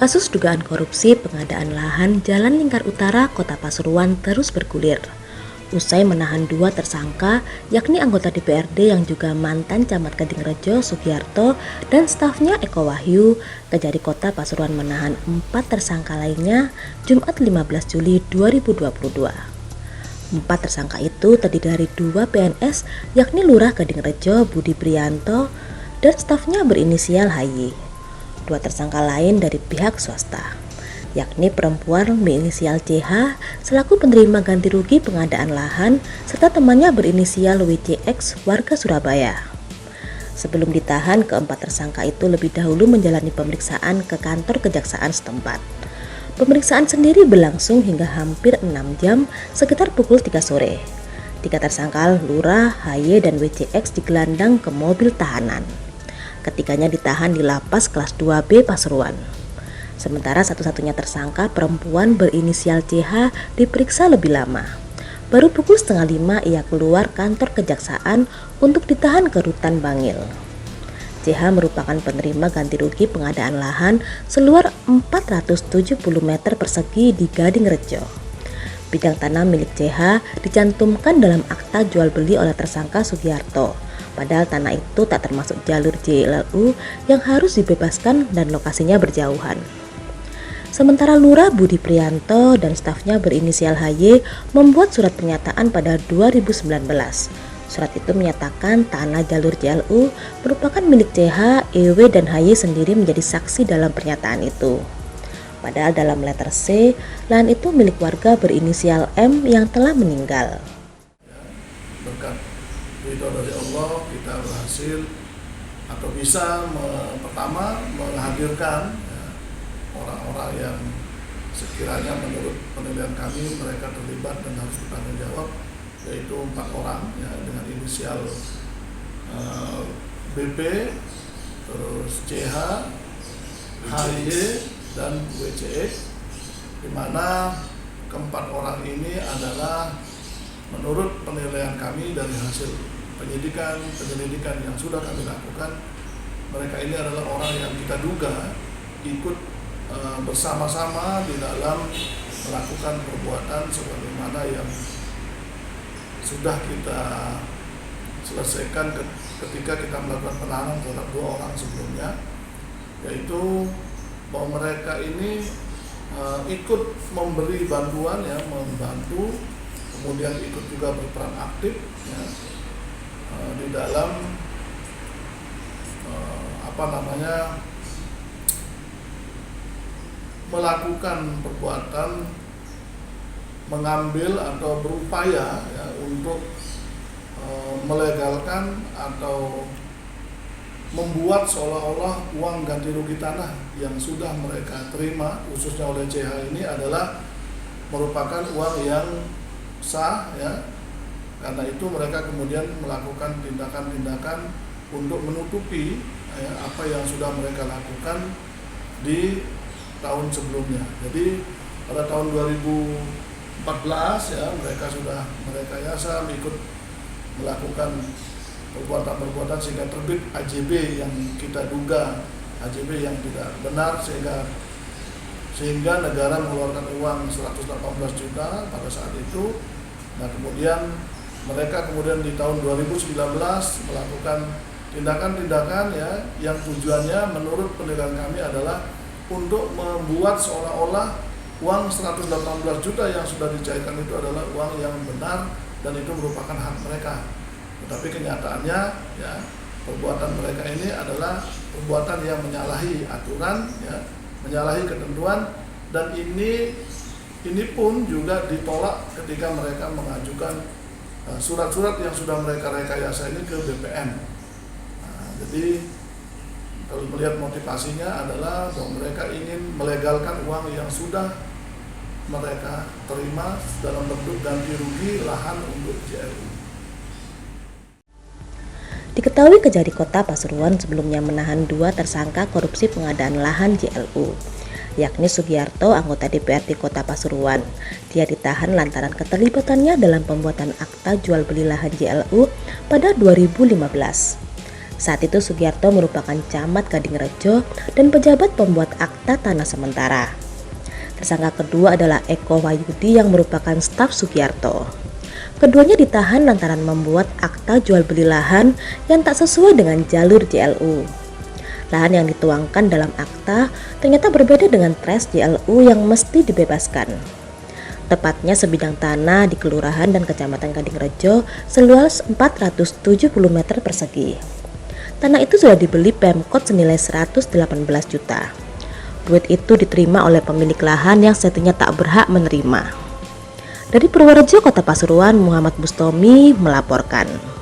Kasus dugaan korupsi pengadaan lahan Jalan Lingkar Utara, Kota Pasuruan terus bergulir. Usai menahan dua tersangka, yakni anggota DPRD yang juga mantan Camat Kedingrejo Sugiarto dan stafnya Eko Wahyu, Kejari Kota Pasuruan menahan 4 tersangka lainnya Jumat 15 Juli 2022. 4 tersangka itu terdiri dari 2 PNS, yakni Lurah Kedingrejo Budi Prianto dan stafnya berinisial HY. 2 tersangka lain dari pihak swasta, yakni perempuan berinisial CH selaku penerima ganti rugi pengadaan lahan serta temannya berinisial WCX warga Surabaya. Sebelum ditahan, keempat tersangka itu lebih dahulu menjalani pemeriksaan ke kantor kejaksaan setempat. Pemeriksaan sendiri berlangsung hingga hampir 6 jam sekitar pukul 3 sore. 3 tersangka Lurah, HY, dan WCX digelandang ke mobil tahanan. Ketiganya ditahan di lapas kelas 2B Pasuruan. Sementara satu-satunya tersangka perempuan berinisial CH diperiksa lebih lama. Baru pukul 4:30 ia keluar kantor kejaksaan untuk ditahan ke Rutan Bangil. CH merupakan penerima ganti rugi pengadaan lahan seluas 470 meter persegi di Gading-Rejo. Bidang tanah milik CH dicantumkan dalam akta jual beli oleh tersangka Sugiarto. Padahal tanah itu tak termasuk jalur JLU yang harus dibebaskan dan lokasinya berjauhan. Sementara Lurah Budi Prianto dan stafnya berinisial HY membuat surat pernyataan pada 2019. Surat itu menyatakan tanah jalur JLU merupakan milik CH, EW, dan HY sendiri menjadi saksi dalam pernyataan itu. Padahal dalam letter C, lahan itu milik warga berinisial M yang telah meninggal. Berkat ridho dari Allah kita berhasil atau bisa pertama menghadirkan orang-orang yang sekiranya menurut penilaian kami mereka terlibat dan harus bertanggung jawab, yaitu 4 orang dengan inisial BP, terus CH, HY, dan WCX, di mana keempat orang ini adalah menurut penilaian kami dari hasil penyelidikan yang sudah kami lakukan, mereka ini adalah orang yang kita duga ikut bersama-sama di dalam melakukan perbuatan sebagaimana yang sudah kita selesaikan ketika kita melakukan penahanan terhadap 2 orang sebelumnya, yaitu bahwa mereka ini ikut memberi bantuan, membantu, kemudian ikut juga berperan aktif di dalam melakukan perbuatan mengambil atau berupaya untuk melegalkan atau membuat seolah-olah uang ganti rugi tanah yang sudah mereka terima khususnya oleh CH ini adalah merupakan uang yang sah, karena itu mereka kemudian melakukan tindakan-tindakan untuk menutupi apa yang sudah mereka lakukan di tahun sebelumnya. Jadi pada tahun 2014 mereka sudah merekayasa ikut melakukan perbuatan-perbuatan sehingga terbit AJB yang kita duga AJB yang tidak benar sehingga negara mengeluarkan uang 118 juta pada saat itu. Nah, kemudian mereka di tahun 2019 melakukan tindakan-tindakan yang tujuannya menurut penilaian kami adalah untuk membuat seolah-olah uang 118 juta yang sudah dicairkan itu adalah uang yang benar dan itu merupakan hak mereka. Tetapi kenyataannya perbuatan mereka ini adalah perbuatan yang menyalahi aturan, menyalahi ketentuan, dan ini pun juga ditolak ketika mereka mengajukan surat-surat yang sudah mereka rekayasa ini ke BPN. Jadi kalau melihat motivasinya adalah bahwa mereka ingin melegalkan uang yang sudah mereka terima dalam bentuk ganti rugi lahan untuk JLU. Diketahui Kejari Kota Pasuruan sebelumnya menahan 2 tersangka korupsi pengadaan lahan JLU, yakni Sugiarto, anggota DPRD Kota Pasuruan. Dia ditahan lantaran keterlibatannya dalam pembuatan akta jual beli lahan JLU pada 2015. Saat itu Sugiarto merupakan camat Gadingrejo dan pejabat pembuat akta tanah sementara. Tersangka kedua adalah Eko Wahyudi yang merupakan staf Sugiarto. Keduanya ditahan lantaran membuat akta jual beli lahan yang tak sesuai dengan jalur JLU. Lahan yang dituangkan dalam akta ternyata berbeda dengan pres JLU yang mesti dibebaskan. Tepatnya sebidang tanah di Kelurahan dan Kecamatan Gadingrejo seluas 470 meter persegi. Tanah itu sudah dibeli Pemkot senilai 118 juta. Duit itu diterima oleh pemilik lahan yang sejatinya tak berhak menerima. Dari Purworejo, Kota Pasuruan, Muhammad Bustomi melaporkan.